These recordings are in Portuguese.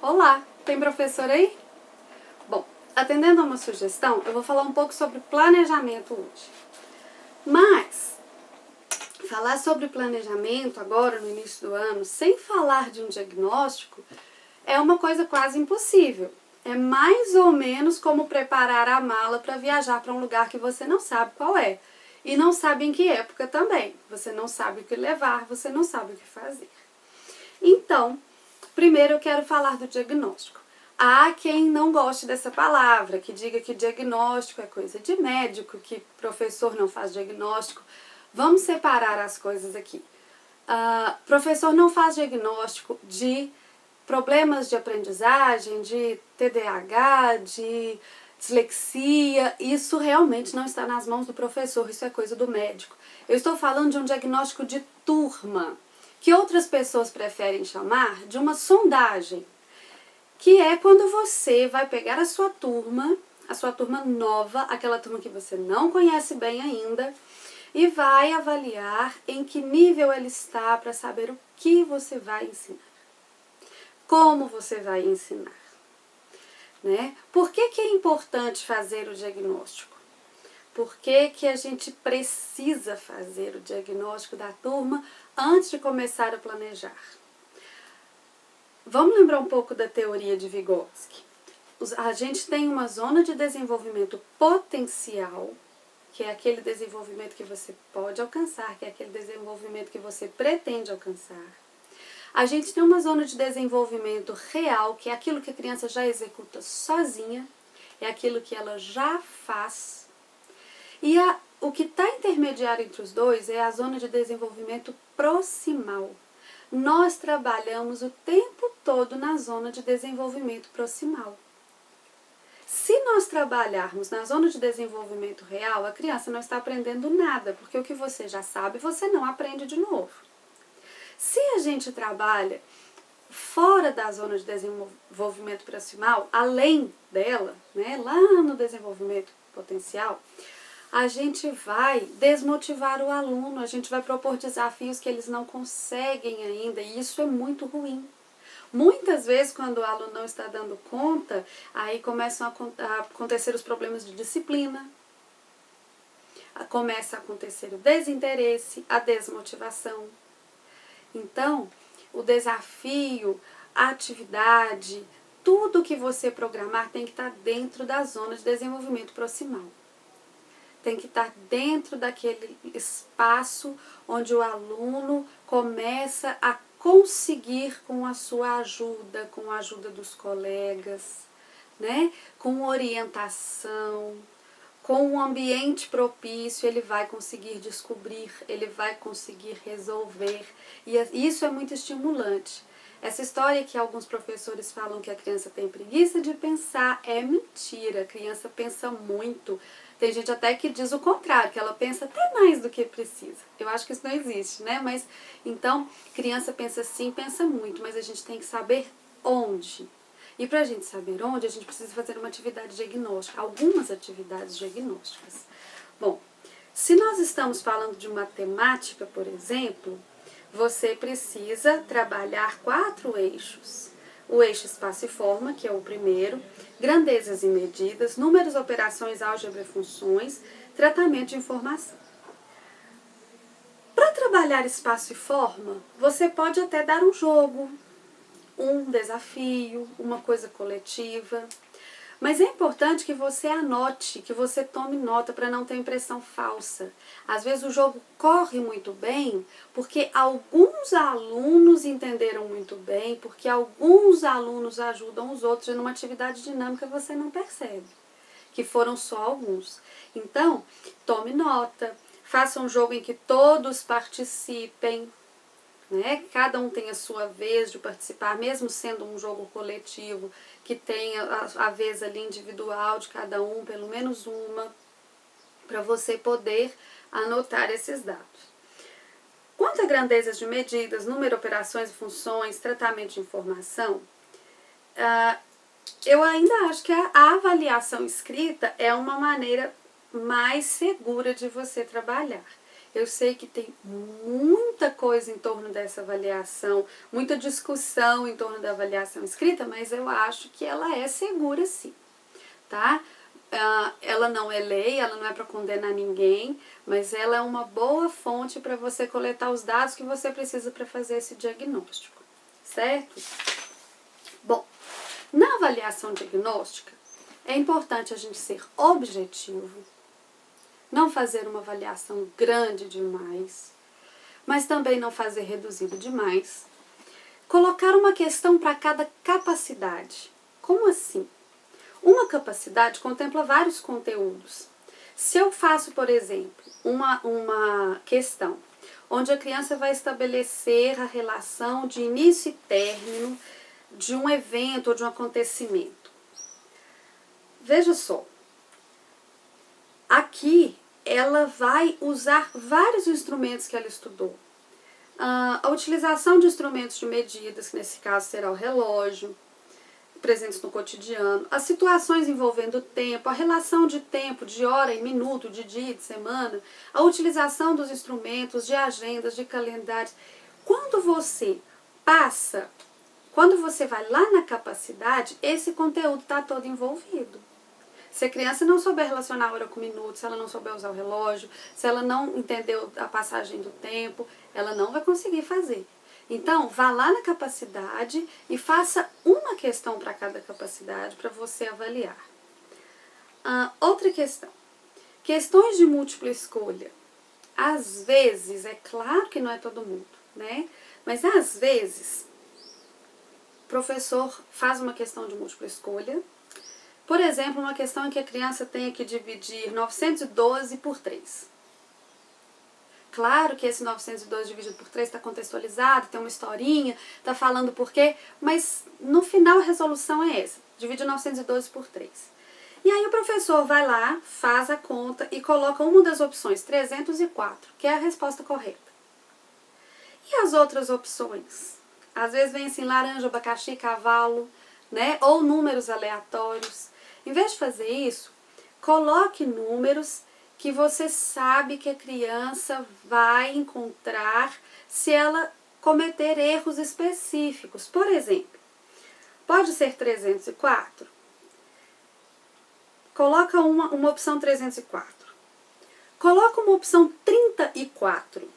Olá, tem professor aí? Bom, atendendo a uma sugestão, eu vou falar um pouco sobre planejamento hoje. Mas, falar sobre planejamento agora no início do ano, sem falar de um diagnóstico, é uma coisa quase impossível. É mais ou menos como preparar a mala para viajar para um lugar que você não sabe qual é. E não sabe em que época também. Você não sabe o que levar, você não sabe o que fazer. Então, primeiro eu quero falar do diagnóstico. Há quem não goste dessa palavra, que diga que diagnóstico é coisa de médico, que professor não faz diagnóstico. Vamos separar as coisas aqui. Professor não faz diagnóstico de problemas de aprendizagem, de TDAH, de dislexia. Isso realmente não está nas mãos do professor, isso é coisa do médico. Eu estou falando de um diagnóstico de turma, que outras pessoas preferem chamar de uma sondagem, que é quando você vai pegar a sua turma nova, aquela turma que você não conhece bem ainda, e vai avaliar em que nível ela está para saber o que você vai ensinar. Como você vai ensinar. Né? Por que é importante fazer o diagnóstico? Por que a gente precisa fazer o diagnóstico da turma antes de começar a planejar? Vamos lembrar um pouco da teoria de Vygotsky. A gente tem uma zona de desenvolvimento potencial, que é aquele desenvolvimento que você pode alcançar, que é aquele desenvolvimento que você pretende alcançar. A gente tem uma zona de desenvolvimento real, que é aquilo que a criança já executa sozinha, é aquilo que ela já faz. E o que está intermediário entre os dois é a zona de desenvolvimento proximal. Nós trabalhamos o tempo todo na zona de desenvolvimento proximal. Se nós trabalharmos na zona de desenvolvimento real, a criança não está aprendendo nada, porque o que você já sabe, você não aprende de novo. Se a gente trabalha fora da zona de desenvolvimento proximal, além dela, né, lá no desenvolvimento potencial, a gente vai desmotivar o aluno, a gente vai propor desafios que eles não conseguem ainda, e isso é muito ruim. Muitas vezes, quando o aluno não está dando conta, aí começam a acontecer os problemas de disciplina, começa a acontecer o desinteresse, a desmotivação. Então, o desafio, a atividade, tudo que você programar tem que estar dentro da zona de desenvolvimento proximal. Tem que estar dentro daquele espaço onde o aluno começa a conseguir com a sua ajuda, com a ajuda dos colegas, né? Com orientação, com um ambiente propício, ele vai conseguir descobrir, ele vai conseguir resolver. E isso é muito estimulante. Essa história que alguns professores falam que a criança tem preguiça de pensar é mentira. A criança pensa muito. Tem gente até que diz o contrário, que ela pensa até mais do que precisa. Eu acho que isso não existe, né? Mas, então, criança pensa sim, pensa muito, mas a gente tem que saber onde. E para a gente saber onde, a gente precisa fazer uma atividade diagnóstica, algumas atividades diagnósticas. Bom, se nós estamos falando de matemática, por exemplo, você precisa trabalhar 4 eixos. O eixo espaço e forma, que é o primeiro, grandezas e medidas, números, operações, álgebra e funções, tratamento de informação. Para trabalhar espaço e forma, você pode até dar um jogo, um desafio, uma coisa coletiva. Mas é importante que você anote, que você tome nota para não ter impressão falsa. Às vezes o jogo corre muito bem porque alguns alunos entenderam muito bem, porque alguns alunos ajudam os outros e numa atividade dinâmica você não percebe, que foram só alguns. Então, tome nota, faça um jogo em que todos participem, né? Cada um tem a sua vez de participar, mesmo sendo um jogo coletivo, que tenha a vez ali individual de cada um, pelo menos uma, para você poder anotar esses dados. Quanto a grandezas de medidas, número, operações e funções, tratamento de informação, eu ainda acho que a avaliação escrita é uma maneira mais segura de você trabalhar. Eu sei que tem muita coisa em torno dessa avaliação, muita discussão em torno da avaliação escrita, mas eu acho que ela é segura sim, tá? Ela não é lei, ela não é para condenar ninguém, mas ela é uma boa fonte para você coletar os dados que você precisa para fazer esse diagnóstico, certo? Bom, na avaliação diagnóstica, é importante a gente ser objetivo, não fazer uma avaliação grande demais, mas também não fazer reduzido demais. Colocar uma questão para cada capacidade. Como assim? Uma capacidade contempla vários conteúdos. Se eu faço, por exemplo, uma questão onde a criança vai estabelecer a relação de início e término de um evento ou de um acontecimento. Veja só, aqui ela vai usar vários instrumentos que ela estudou. A utilização de instrumentos de medidas, que nesse caso será o relógio, presentes no cotidiano, as situações envolvendo o tempo, a relação de tempo, de hora e minuto, de dia e de semana, a utilização dos instrumentos, de agendas, de calendários. Quando você vai lá na capacidade, esse conteúdo está todo envolvido. Se a criança não souber relacionar a hora com minuto, se ela não souber usar o relógio, se ela não entendeu a passagem do tempo, ela não vai conseguir fazer. Então, vá lá na capacidade e faça uma questão para cada capacidade para você avaliar. Outra questão. Questões de múltipla escolha. Às vezes, é claro que não é todo mundo, né? Mas às vezes, o professor faz uma questão de múltipla escolha. Por exemplo, uma questão em que a criança tenha que dividir 912 por 3. Claro que esse 912 dividido por 3 está contextualizado, tem uma historinha, está falando por quê, mas no final a resolução é essa, divide 912 por 3. E aí o professor vai lá, faz a conta e coloca uma das opções, 304, que é a resposta correta. E as outras opções? Às vezes vem assim, laranja, abacaxi, cavalo, né? Ou números aleatórios. Em vez de fazer isso, coloque números que você sabe que a criança vai encontrar se ela cometer erros específicos. Por exemplo, pode ser 304? Coloca uma opção 304. Coloca uma opção 34.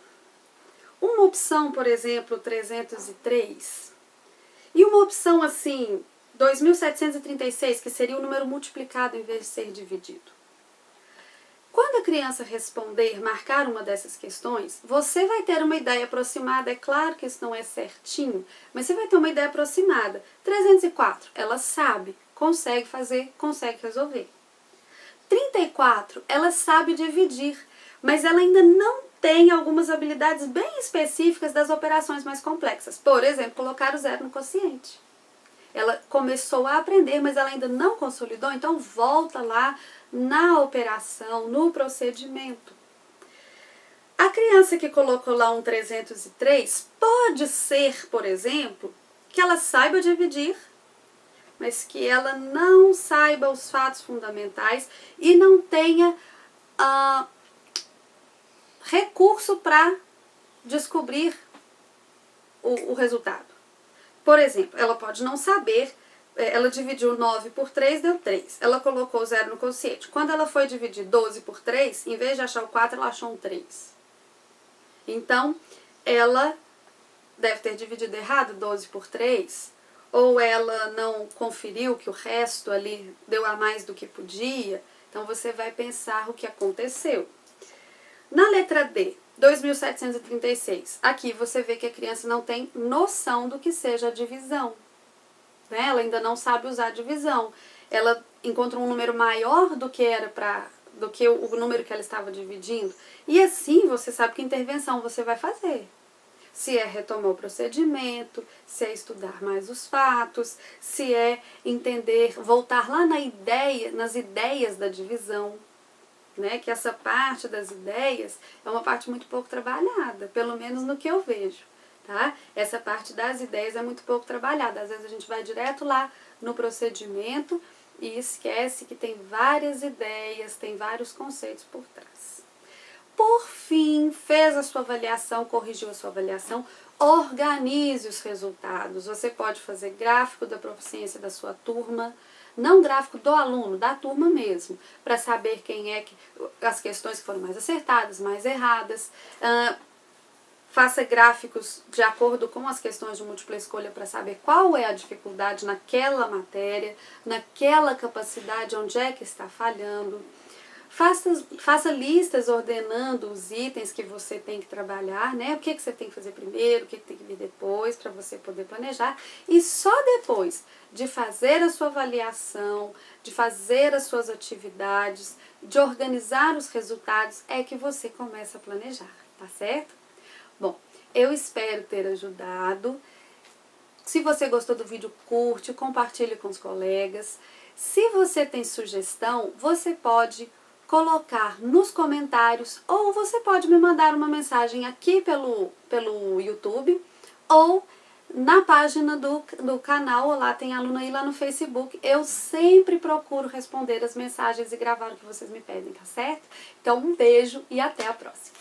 Uma opção, por exemplo, 303. E uma opção assim, 2.736, que seria o número multiplicado em vez de ser dividido. Quando a criança responder, marcar uma dessas questões, você vai ter uma ideia aproximada. É claro que isso não é certinho, mas você vai ter uma ideia aproximada. 304, ela sabe, consegue fazer, consegue resolver. 34, ela sabe dividir, mas ela ainda não tem algumas habilidades bem específicas das operações mais complexas. Por exemplo, colocar o zero no quociente. Ela começou a aprender, mas ela ainda não consolidou, então volta lá na operação, no procedimento. A criança que colocou lá um 303, pode ser, por exemplo, que ela saiba dividir, mas que ela não saiba os fatos fundamentais e não tenha recurso para descobrir o resultado. Por exemplo, ela pode não saber, ela dividiu 9 por 3, deu 3. Ela colocou 0 no quociente. Quando ela foi dividir 12 por 3, em vez de achar o 4, ela achou um 3. Então, ela deve ter dividido errado 12 por 3, ou ela não conferiu que o resto ali deu a mais do que podia. Então, você vai pensar o que aconteceu. Na letra D, 2.736, aqui você vê que a criança não tem noção do que seja a divisão. Né? Ela ainda não sabe usar a divisão. Ela encontra um número maior do que o número que ela estava dividindo. E assim você sabe que intervenção você vai fazer. Se é retomar o procedimento, se é estudar mais os fatos, se é entender, voltar lá nas ideias da divisão. Né, que essa parte das ideias é uma parte muito pouco trabalhada, pelo menos no que eu vejo. Tá? Essa parte das ideias é muito pouco trabalhada. Às vezes a gente vai direto lá no procedimento e esquece que tem várias ideias, tem vários conceitos por trás. Por fim, fez a sua avaliação, corrigiu a sua avaliação, organize os resultados. Você pode fazer gráfico da proficiência da sua turma, não gráfico do aluno, da turma mesmo, para saber quem é que as questões que foram mais acertadas, mais erradas. Faça gráficos de acordo com as questões de múltipla escolha para saber qual é a dificuldade naquela matéria, naquela capacidade, onde é que está falhando. Faça listas ordenando os itens que você tem que trabalhar, né? O que você tem que fazer primeiro, o que tem que vir depois, para você poder planejar. E só depois de fazer a sua avaliação, de fazer as suas atividades, de organizar os resultados, é que você começa a planejar, tá certo? Bom, eu espero ter ajudado. Se você gostou do vídeo, curte, compartilhe com os colegas. Se você tem sugestão, você pode colocar nos comentários ou você pode me mandar uma mensagem aqui pelo YouTube ou na página do canal, lá tem aluna aí lá no Facebook. Eu sempre procuro responder as mensagens e gravar o que vocês me pedem, tá certo? Então um beijo e até a próxima!